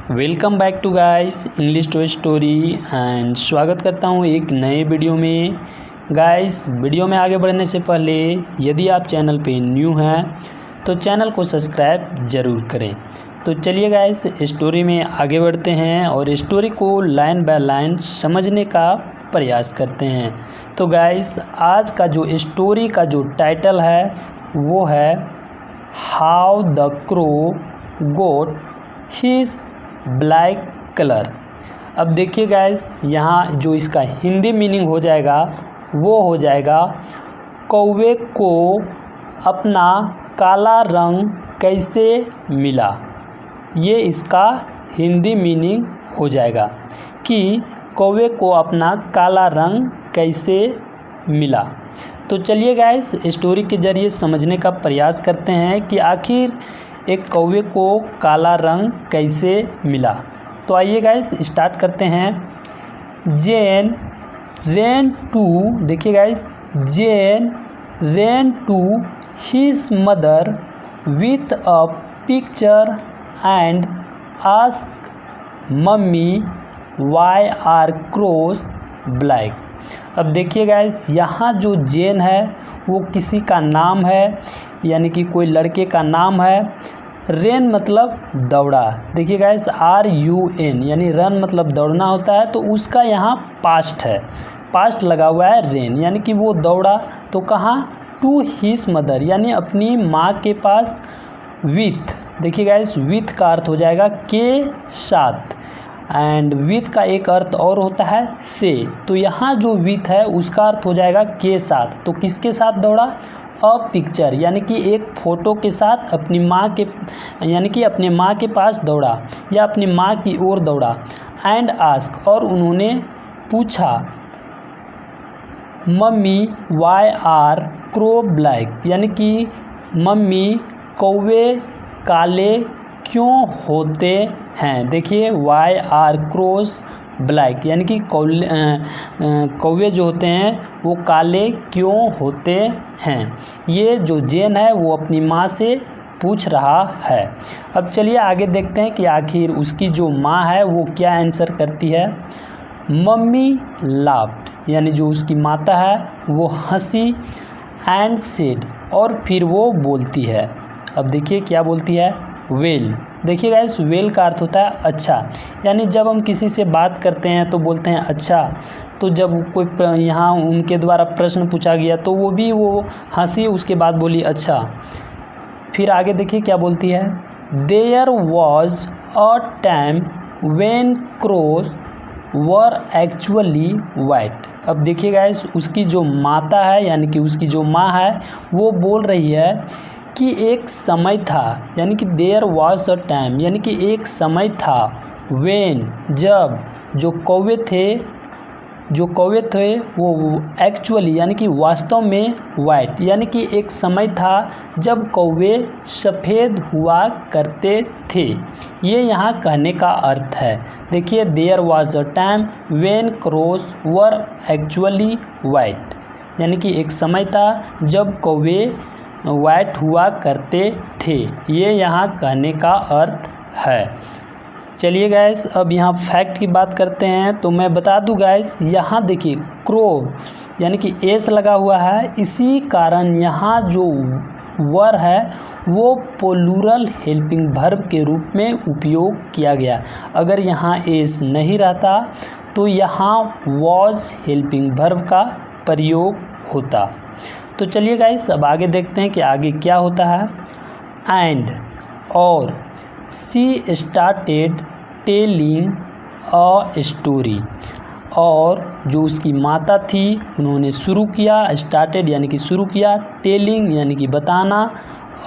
Welcome back to guys English to story and स्वागत करता हूं एक नए वीडियो में। गाइस वीडियो में आगे बढ़ने से पहले यदि आप चैनल पे न्यू हैं तो चैनल को सब्सक्राइब ज़रूर करें। तो चलिए गाइस स्टोरी में आगे बढ़ते हैं और स्टोरी को लाइन बाय लाइन समझने का प्रयास करते हैं। तो गाइस आज का जो स्टोरी का जो टाइटल है वो है how the crow got his black colour. अब देखिए गाइस यहाँ जो इसका हिंदी मीनिंग हो जाएगा वो हो जाएगा कौवे को अपना काला रंग कैसे मिला। ये इसका हिंदी मीनिंग हो जाएगा कि कौवे को अपना काला रंग कैसे मिला। तो चलिए गाइस स्टोरी के ज़रिए समझने का प्रयास करते हैं कि आखिर एक कौवे को काला रंग कैसे मिला। तो आइए गाइस स्टार्ट करते हैं। जेन रेन टू, देखिए guys, then ran to his mother with a picture and ask mummy why are crows black. अब देखिए गाइस यहाँ जो जेन है वो किसी का नाम है, यानी कि कोई लड़के का नाम है। रेन मतलब दौड़ा, देखिए गाइस RUN यानी रन मतलब दौड़ना होता है, तो उसका यहाँ पास्ट है, पास्ट लगा हुआ है रेन, यानी कि वो दौड़ा तो कहाँ, टू हिज मदर यानी अपनी माँ के पास। विथ, देखिए गाइस विथ का अर्थ हो जाएगा के साथ, एंड विथ का एक अर्थ और होता है से। तो यहाँ जो विथ है उसका अर्थ हो जाएगा के साथ। तो किसके साथ दौड़ा, अ पिक्चर यानी कि एक फ़ोटो के साथ अपनी माँ के, यानी कि अपने माँ के पास दौड़ा या अपनी माँ की ओर दौड़ा। एंड आस्क, और उन्होंने पूछा, mummy why are crow black यानी कि मम्मी कौवे काले क्यों होते हैं। देखिए वाई आर क्रोस ब्लैक यानी कि कौवे जो होते हैं वो काले क्यों होते हैं। ये जो जेन है वो अपनी माँ से पूछ रहा है। अब चलिए आगे देखते हैं कि आखिर उसकी जो माँ है वो क्या आंसर करती है। मम्मी लाफ्ड यानी जो उसकी माता है वो हंसी, एंड सेड, और फिर वो बोलती है। अब देखिए क्या बोलती है, वेल। देखिए गाइस वेल का अर्थ होता है अच्छा, यानी जब हम किसी से बात करते हैं तो बोलते हैं अच्छा। तो जब कोई यहाँ उनके द्वारा प्रश्न पूछा गया तो वो भी वो हंसी, उसके बाद बोली अच्छा। फिर आगे देखिए क्या बोलती है, there was a time when crows were actually white. अब देखिए गाइस उसकी जो माता है यानी कि उसकी जो माँ है वो बोल रही है कि एक समय था, यानी कि देयर वॉज अ टाइम यानी कि एक समय था, व्हेन जब जो कौवे थे वो एक्चुअली यानी कि वास्तव में वाइट, यानी कि एक समय था जब कौवे सफ़ेद हुआ करते थे। ये यहाँ कहने का अर्थ है। देखिए there was a time when crows were actually white, यानी कि एक समय था जब कौवे वाइट हुआ करते थे। ये यहाँ कहने का अर्थ है। चलिए गैस अब यहाँ फैक्ट की बात करते हैं। तो मैं बता दूँ गैस, यहाँ देखिए क्रो यानी कि एस लगा हुआ है, इसी कारण यहाँ जो वर है वो प्लूरल हेल्पिंग वर्ब के रूप में उपयोग किया गया। अगर यहाँ एस नहीं रहता तो यहाँ वॉज हेल्पिंग वर्ब का प्रयोग होता। तो चलिए गाइस अब आगे देखते हैं कि आगे क्या होता है। एंड, और सी स्टार्टेड टेलिंग अ स्टोरी, और जो उसकी माता थी उन्होंने शुरू किया, स्टार्टेड यानी कि शुरू किया, टेलिंग यानी कि बताना,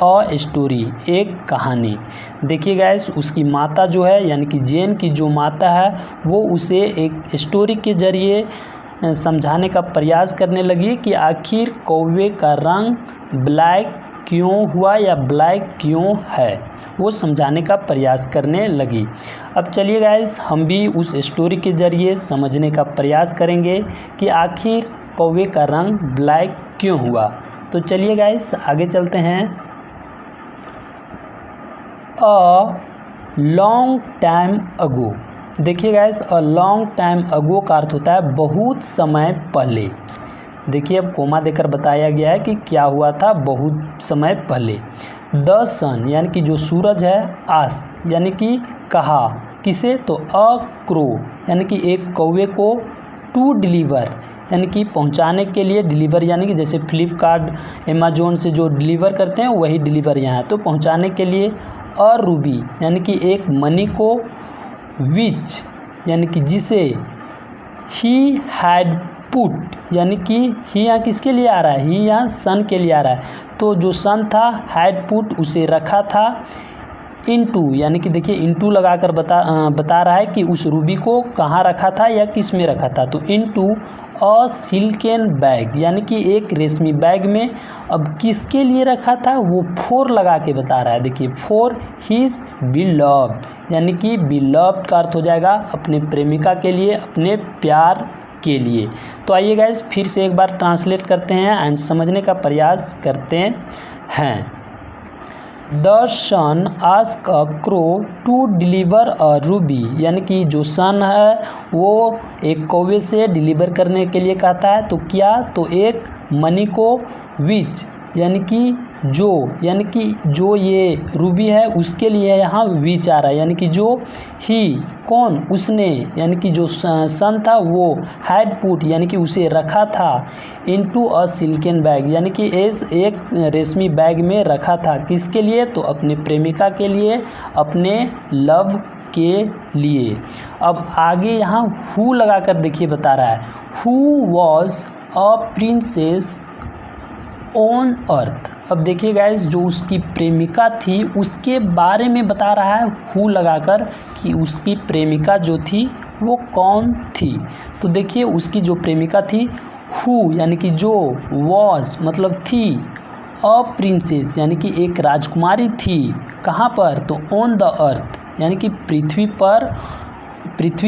अ स्टोरी एक कहानी। देखिए गाइस उसकी माता जो है यानी कि जेन की जो माता है वो उसे एक स्टोरी के ज़रिए समझाने का प्रयास करने लगी कि आखिर कौवे का रंग ब्लैक क्यों हुआ या ब्लैक क्यों है, वो समझाने का प्रयास करने लगी। अब चलिए गाइस हम भी उस स्टोरी के ज़रिए समझने का प्रयास करेंगे कि आखिर कौवे का रंग ब्लैक क्यों हुआ। तो चलिए गाइस आगे चलते हैं। A long time ago. देखिए guys, a long time ago का अर्थ होता है बहुत समय पहले। देखिए अब कोमा देकर बताया गया है कि क्या हुआ था बहुत समय पहले। द सन यानी कि जो सूरज है, आस्क यानी कि कहा, किसे, तो अ क्रो यानी कि एक कौवे को, टू डिलीवर यानी कि पहुंचाने के लिए, डिलीवर यानी कि जैसे फ्लिपकार्ट अमेजोन से जो डिलीवर करते हैं वही डिलीवर यहाँ है, तो पहुंचाने के लिए। अ रूबी यानी कि एक मणि को, विच यानी कि जिसे, ही हैड पुट यानी कि ही यहाँ किसके लिए आ रहा है, ही यहाँ सन के लिए आ रहा है, तो जो सन था हैड पुट उसे रखा था, इनटू यानी कि देखिए इनटू लगाकर बता रहा है कि उस रूबी को कहाँ रखा था या किस में रखा था, तो इनटू अ सिल्कन बैग यानी कि एक रेशमी बैग में। अब किसके लिए रखा था वो फोर लगा के बता रहा है। देखिए फोर हिज बिलव्ड यानी कि बिलव्ड का अर्थ हो जाएगा अपने प्रेमिका के लिए, अपने प्यार के लिए। तो आइए गाइस फिर से एक बार ट्रांसलेट करते हैं एंड समझने का प्रयास करते हैं। The son ask a crow to deliver a ruby यानी कि जो सन है वो एक कौवे से डिलीवर करने के लिए कहता है, तो क्या, तो एक मणि को, विच यानी कि जो, यानी कि जो ये रूबी है उसके लिए यहाँ विच आ रहा है, यानी कि जो, ही कौन, उसने यानी कि जो सन था वो, हैड पुट यानी कि उसे रखा था, इनटू अ सिल्कन बैग यानी कि एक रेशमी बैग में रखा था, किसके लिए, तो अपने प्रेमिका के लिए, अपने लव के लिए। अब आगे यहाँ हु लगाकर देखिए बता रहा है, who was a princess on earth. अब देखिए गाइस जो उसकी प्रेमिका थी उसके बारे में बता रहा है हु लगाकर कि उसकी प्रेमिका जो थी वो कौन थी। तो देखिए उसकी जो प्रेमिका थी हु यानी कि जो, वॉज मतलब थी, अ प्रिंसेस यानी कि एक राजकुमारी थी, कहाँ पर, तो ऑन द अर्थ यानी कि पृथ्वी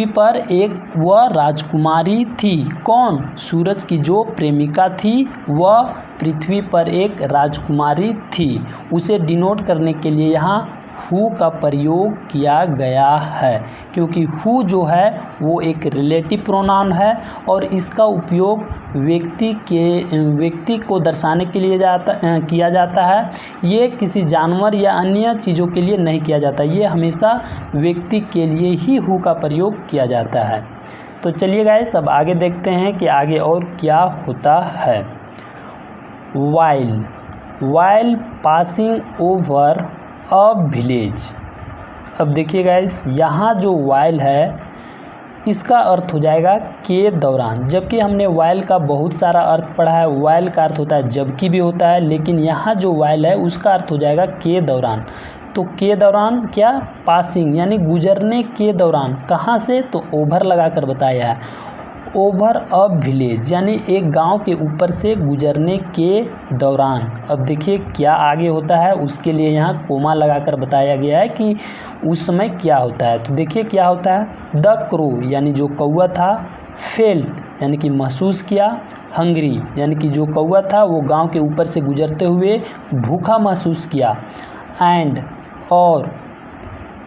पर एक वह राजकुमारी थी। कौन, सूरज की जो प्रेमिका थी वह पृथ्वी पर एक राजकुमारी थी। उसे डिनोट करने के लिए यहाँ हु का प्रयोग किया गया है, क्योंकि हु जो है वो एक रिलेटिव प्रोनाउन है और इसका उपयोग व्यक्ति को दर्शाने के लिए किया जाता है। ये किसी जानवर या अन्य चीज़ों के लिए नहीं किया जाता, ये हमेशा व्यक्ति के लिए ही हु का प्रयोग किया जाता है। तो चलिए गाइस अब आगे देखते हैं कि आगे और क्या होता है। While passing over a village. अब देखिए गाइस यहाँ जो वाइल है इसका अर्थ हो जाएगा के दौरान, जबकि हमने वाइल का बहुत सारा अर्थ पढ़ा है। वाइल का अर्थ होता है जबकि भी होता है, लेकिन यहाँ जो वाइल है उसका अर्थ हो जाएगा के दौरान। तो के दौरान क्या, पासिंग यानी गुजरने के दौरान, कहाँ से, तो ओवर लगाकर बताया है, ओवर अ विलेज यानी एक गांव के ऊपर से गुजरने के दौरान। अब देखिए क्या आगे होता है उसके लिए यहाँ कोमा लगाकर बताया गया है कि उस समय क्या होता है। तो देखिए क्या होता है, द क्रो यानी जो कौवा था, फेल्ट यानी कि महसूस किया, हंग्री यानी कि जो कौवा था वो गांव के ऊपर से गुजरते हुए भूखा महसूस किया, एंड और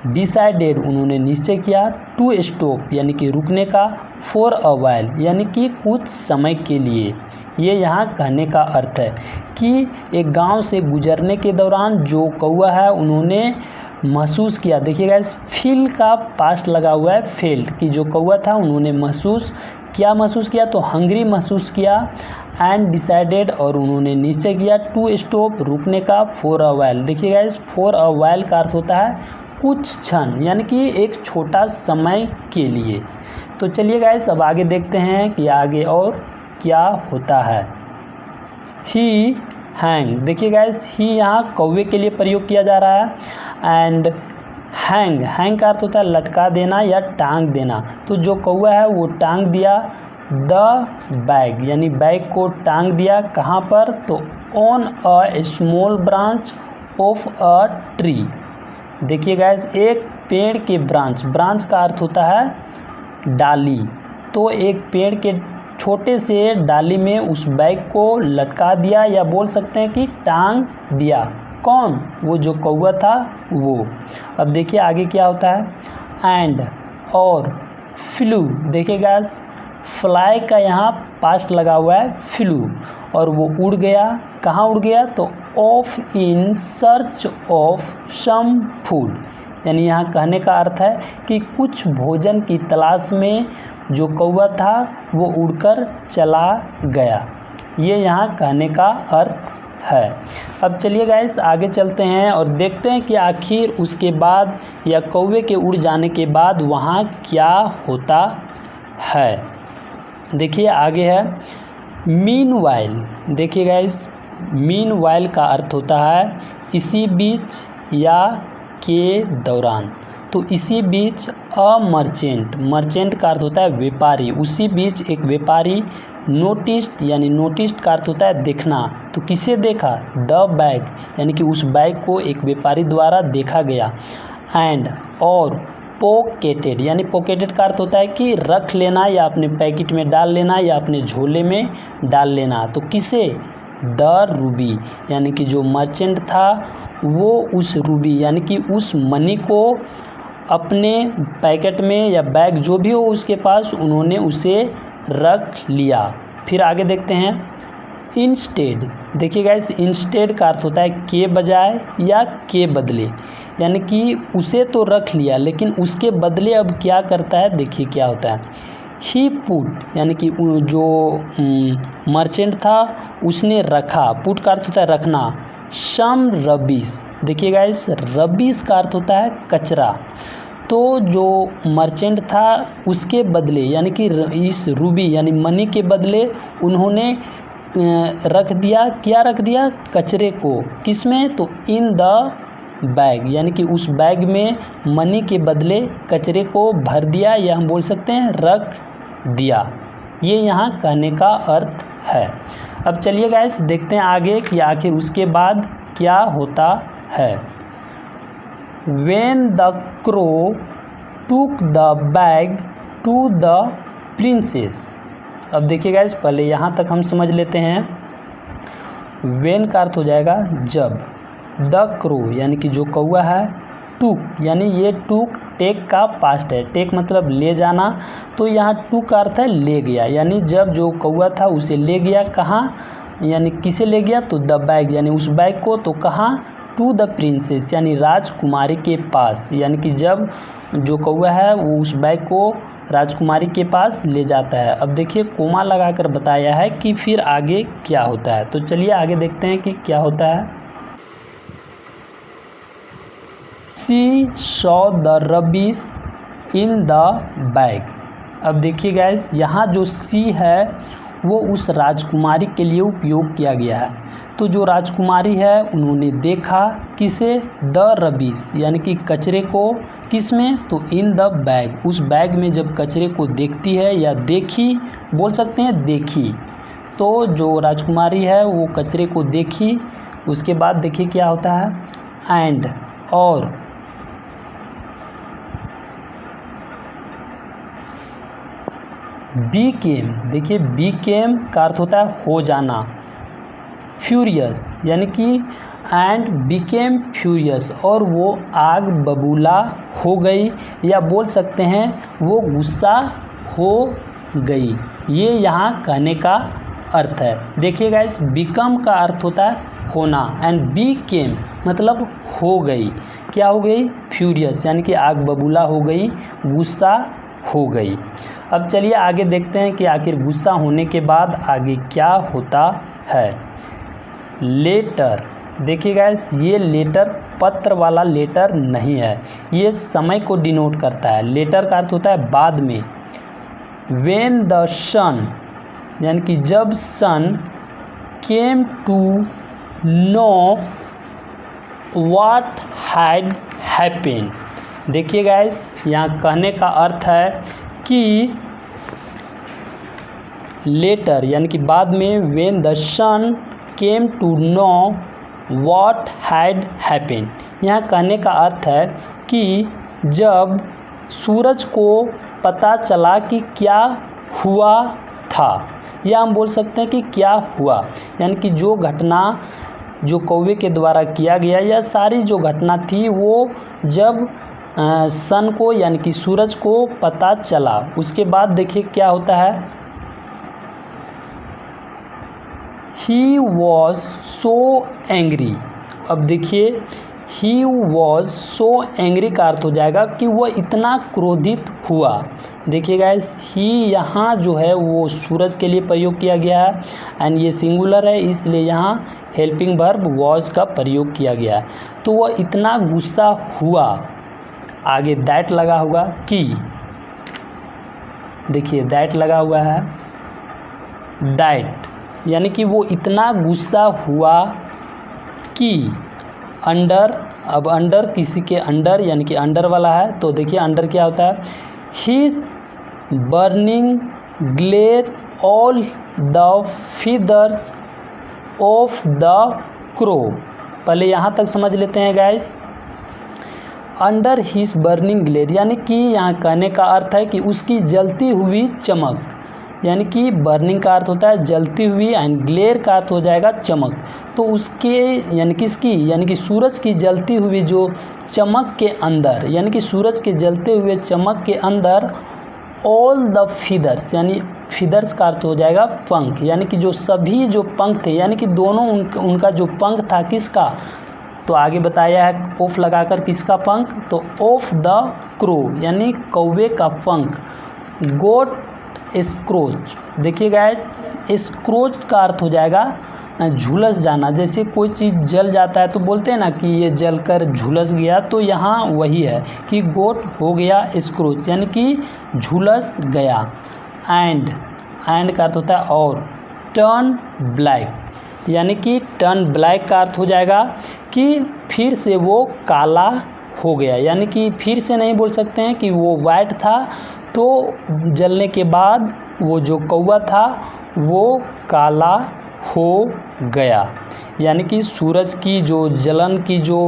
डिसाइडेड उन्होंने निश्चय किया, टू स्टॉप यानी कि रुकने का, फॉर अ वाइल यानी कि कुछ समय के लिए। ये यहाँ कहने का अर्थ है कि एक गांव से गुजरने के दौरान जो कौवा है उन्होंने महसूस किया। देखिए गाइस फील का पास्ट लगा हुआ है, फेल्ट कि जो कौवा था उन्होंने महसूस किया, तो हंग्री महसूस किया, एंड डिसाइडेड और उन्होंने निश्चय किया, टू स्टॉप रुकने का, फॉर अ वाइल। देखिए गाइस फॉर अ वाइल का अर्थ होता है कुछ क्षण यानी कि एक छोटा समय के लिए। तो चलिए गाइस अब आगे देखते हैं कि आगे और क्या होता है। ही हैंग, देखिए गाइस ही यहाँ कौवे के लिए प्रयोग किया जा रहा है, एंड हैंग का अर्थ होता है लटका देना या टांग देना। तो जो कौवा है वो टांग दिया द बैग यानी बैग को टांग दिया, कहाँ पर, तो on a small branch of a tree. देखिए गाइस एक पेड़ के ब्रांच का अर्थ होता है डाली, तो एक पेड़ के छोटे से डाली में उस बैग को लटका दिया या बोल सकते हैं कि टांग दिया। कौन? वो जो कौवा था वो। अब देखिए आगे क्या होता है, एंड और फ्लू। देखिए गाइस फ्लाई का यहाँ पास्ट लगा हुआ है फ्लू, और वो उड़ गया। कहाँ उड़ गया? तो off in search of some food, यानी यहाँ कहने का अर्थ है कि कुछ भोजन की तलाश में जो कौवा था वो उड़कर चला गया। ये यहाँ कहने का अर्थ है। अब चलिए गाइस आगे चलते हैं और देखते हैं कि आखिर उसके बाद या कौवे के उड़ जाने के बाद वहाँ क्या होता है। देखिए आगे है मीनवाइल। देखिए गाइस मीनवाइल का अर्थ होता है इसी बीच या के दौरान। तो इसी बीच अ मर्चेंट, मर्चेंट का अर्थ होता है व्यापारी, उसी बीच एक व्यापारी नोटिस्ड, यानी नोटिस्ड का अर्थ होता है देखना। तो किसे देखा? द बैग, यानी कि उस बैग को एक व्यापारी द्वारा देखा गया। एंड और पॉकेटेड, यानी पॉकेटेड का अर्थ होता है कि रख लेना या अपने पैकेट में डाल लेना या अपने झोले में डाल लेना। तो किसे? द रूबी, यानी कि जो मर्चेंट था वो उस रूबी यानी कि उस मनी को अपने पैकेट में या बैग जो भी हो उसके पास उन्होंने उसे रख लिया। फिर आगे देखते हैं इंस्टेड। देखिए गाइस इंस्टेड का अर्थ होता है के बजाय या के बदले, यानी कि उसे तो रख लिया लेकिन उसके बदले अब क्या करता है, देखिए क्या होता है। ही पुट, यानी कि जो मर्चेंट था उसने रखा, पुट का अर्थ होता है रखना। सम रबिश, देखिए गाइस रबिश का अर्थ होता है कचरा। तो जो मर्चेंट था उसके बदले यानी कि इस रूबी यानी मनी के बदले उन्होंने रख दिया, क्या रख दिया? कचरे को। किस में? तो इन द बैग, यानी कि उस बैग में मनी के बदले कचरे को भर दिया, या हम बोल सकते हैं रख दिया। ये यहाँ कहने का अर्थ है। अब चलिए गाइस देखते हैं आगे कि आखिर उसके बाद क्या होता है। When the crow took the bag to the princess। अब देखिए गाइस पहले यहाँ तक हम समझ लेते हैं। When का अर्थ हो जाएगा जब, the crow यानी कि जो कौवा है, took यानी ये took टेक का पास्ट है, टेक मतलब ले जाना। तो यहाँ टू का अर्थ है ले गया, यानी जब जो कौवा था उसे ले गया। कहाँ? यानी किसे ले गया? तो द बैग यानी उस बैग को। तो कहाँ? टू द प्रिंसेस यानी राजकुमारी के पास, यानी कि जब जो कौवा है वो उस बैग को राजकुमारी के पास ले जाता है। अब देखिए कोमा लगाकर बताया है कि फिर आगे क्या होता है। तो चलिए आगे देखते हैं कि क्या होता है। She saw the rubbish in the bag. अब देखिए गाइस यहाँ जो सी है वो उस राजकुमारी के लिए उपयोग किया गया है। तो जो राजकुमारी है उन्होंने देखा किसे? द रबिश यानी कि कचरे को। किस में? तो इन द बैग, उस बैग में जब कचरे को देखती है या देखी, बोल सकते हैं देखी। तो जो राजकुमारी है वो कचरे को देखी। उसके बाद देखिए क्या होता है। एंड और बीकेम, देखिए बीकेम का अर्थ होता है हो जाना। फ्यूरियस यानी कि एंड बीकेम फ्यूरियस, और वो आग बबूला हो गई, या बोल सकते हैं वो गुस्सा हो गई। ये यहाँ कहने का अर्थ है। देखिए गाइस बिकम का अर्थ होता है होना, एंड बीकेम मतलब हो गई। क्या हो गई? फ्यूरियस यानी कि आग बबूला हो गई, गुस्सा हो गई। अब चलिए आगे देखते हैं कि आखिर गुस्सा होने के बाद आगे क्या होता है। लेटर, देखिए गाइस ये लेटर पत्र वाला लेटर नहीं है, ये समय को डिनोट करता है। लेटर का अर्थ होता है बाद में। व्हेन द सन यानी कि जब son came to know what had happened. देखिए गाइस यहाँ कहने का अर्थ है कि लेटर यानी कि बाद में, when the son came to know what had happened, यहाँ कहने का अर्थ है कि जब सूरज को पता चला कि क्या हुआ था, या हम बोल सकते हैं कि क्या हुआ, यानी कि जो घटना जो कौवे के द्वारा किया गया, यह सारी जो घटना थी वो जब सन को यानी कि सूरज को पता चला। उसके बाद देखिए क्या होता है, ही वॉज सो एंग्री। अब देखिए ही वॉज सो एंग्री का अर्थ हो जाएगा कि वह इतना क्रोधित हुआ। देखिए गाइस, ही यहाँ जो है वो सूरज के लिए प्रयोग किया गया है एंड ये सिंगुलर है, इसलिए यहाँ हेल्पिंग वर्ब वॉज का प्रयोग किया गया है। तो वह इतना गुस्सा हुआ, आगे दैट लगा हुआ कि, देखिए दैट लगा हुआ है, दैट यानी कि वो इतना गुस्सा हुआ कि अंडर, अब अंडर किसी के अंडर यानी कि अंडर वाला है, तो देखिए अंडर क्या होता है, his burning glare all the feathers of the crow. पहले यहाँ तक समझ लेते हैं guys. Under his burning glare यानी कि यहाँ कहने का अर्थ है कि उसकी जलती हुई चमक, यानी कि बर्निंग का अर्थ होता है जलती हुई एंड ग्लेयर का अर्थ हो जाएगा चमक। तो उसके यानी किसकी, यानी कि सूरज की जलती हुई जो चमक के अंदर, यानी कि सूरज के जलते हुए चमक के अंदर ऑल द फीदर्स, यानी फीदर्स का अर्थ हो जाएगा पंख, यानी कि जो सभी जो पंख थे, यानी कि दोनों उनका जो पंख था किसका, तो आगे बताया है ऑफ लगाकर किसका पंख, तो ऑफ द क्रो यानी कौवे का पंख। गोट स्क्रोच, देखिए गाइस स्क्रोच का अर्थ हो जाएगा झुलस जाना। जैसे कोई चीज़ जल जाता है तो बोलते हैं ना कि ये जलकर झुलस गया, तो यहाँ वही है कि गोट हो गया स्क्रोच यानी कि झुलस गया। एंड का अर्थ होता है और, टर्न ब्लैक यानी कि टर्न ब्लैक का अर्थ हो जाएगा कि फिर से वो काला हो गया, यानी कि फिर से नहीं बोल सकते हैं कि वो वाइट था तो जलने के बाद वो जो कौवा था वो काला हो गया। यानी कि सूरज की जो जलन की जो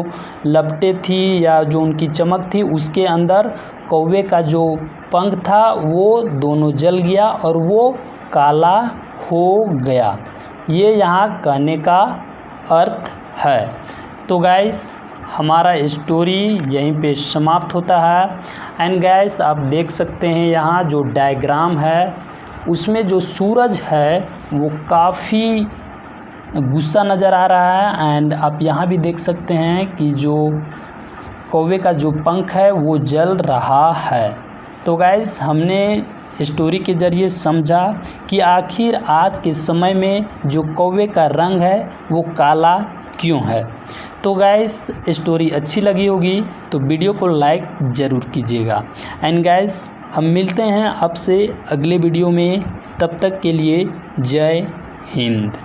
लपटें थी या जो उनकी चमक थी उसके अंदर कौवे का जो पंख था वो दोनों जल गया और वो काला हो गया। ये यहाँ कहने का अर्थ है। तो गाइस हमारा स्टोरी यहीं पे समाप्त होता है। एंड गाइस आप देख सकते हैं यहाँ जो डायग्राम है उसमें जो सूरज है वो काफ़ी गुस्सा नज़र आ रहा है। एंड आप यहाँ भी देख सकते हैं कि जो कौवे का जो पंख है वो जल रहा है। तो गाइस हमने स्टोरी के ज़रिए समझा कि आखिर आज के समय में जो कौवे का रंग है वो काला क्यों है। तो गाइस स्टोरी अच्छी लगी होगी तो वीडियो को लाइक ज़रूर कीजिएगा। एंड गाइस हम मिलते हैं आपसे अगले वीडियो में, तब तक के लिए जय हिंद।